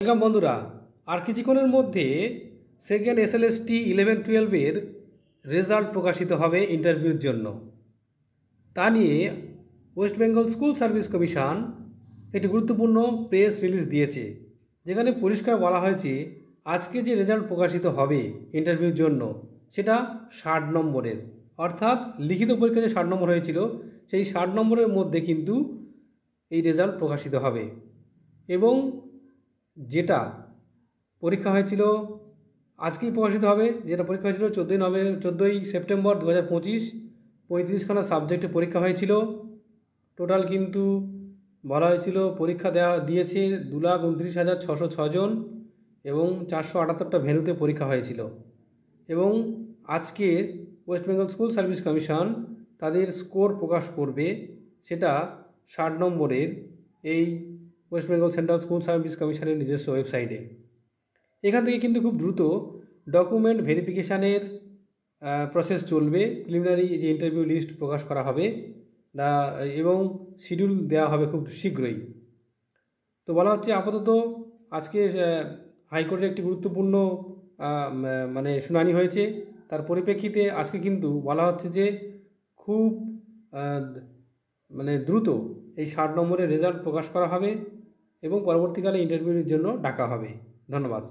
Welcome বন্ধুরা। আর কিছুক্ষণের মধ্যে সেকেন্ড এসএলএসটি 11-12-এর রেজাল্ট প্রকাশিত হবে ইন্টারভিউর জন্য। তা নিয়ে West Bengal school service commission একটি গুরুত্বপূর্ণ প্রেস রিলিজ দিয়েছে, যেখানে পরিষ্কার বলা হয়েছে আজকে যে রেজাল্ট প্রকাশিত হবে ইন্টারভিউর জন্য সেটা 60 নম্বরের, অর্থাৎ লিখিত পরীক্ষা যে 60 নম্বর হয়েছিল সেই 60 নম্বরের মধ্যে কিন্তু এই রেজাল্ট প্রকাশিত হবে। এবং যেটা পরীক্ষা হয়েছিল আজকেই প্রকাশিত হবে। যেটা পরীক্ষা হয়েছিল 14ই সেপ্টেম্বর 2025, 35খানা সাবজেক্টে পরীক্ষা হয়েছিল। টোটাল কিন্তু বলা হয়েছিল পরীক্ষা দিয়েছে 2,29,606 জন এবং 478টা ভেন্যুতে পরীক্ষা হয়েছিল। এবং আজকে West Bengal school service commission তাদের স্কোর প্রকাশ করবে, সেটা 60 নম্বরের এই West Bengal central school service কমিশনের নিজস্ব ওয়েবসাইটে। এখান থেকে কিন্তু খুব দ্রুত ডকুমেন্ট ভেরিফিকেশানের প্রসেস চলবে। প্রিলিমিনারি যে ইন্টারভিউ লিস্ট প্রকাশ করা হবে এবং শিডিউল দেওয়া হবে খুব শীঘ্রই। তো বলা হচ্ছে আপাতত আজকে হাইকোর্টের একটি গুরুত্বপূর্ণ শুনানি হয়েছে, তার পরিপ্রেক্ষিতে আজকে কিন্তু বলা হচ্ছে যে খুব দ্রুত এই 60 নম্বরের রেজাল্ট প্রকাশ করা হবে এবং পরবর্তীকালে ইন্টারভিউর জন্য ডাকা হবে। ধন্যবাদ।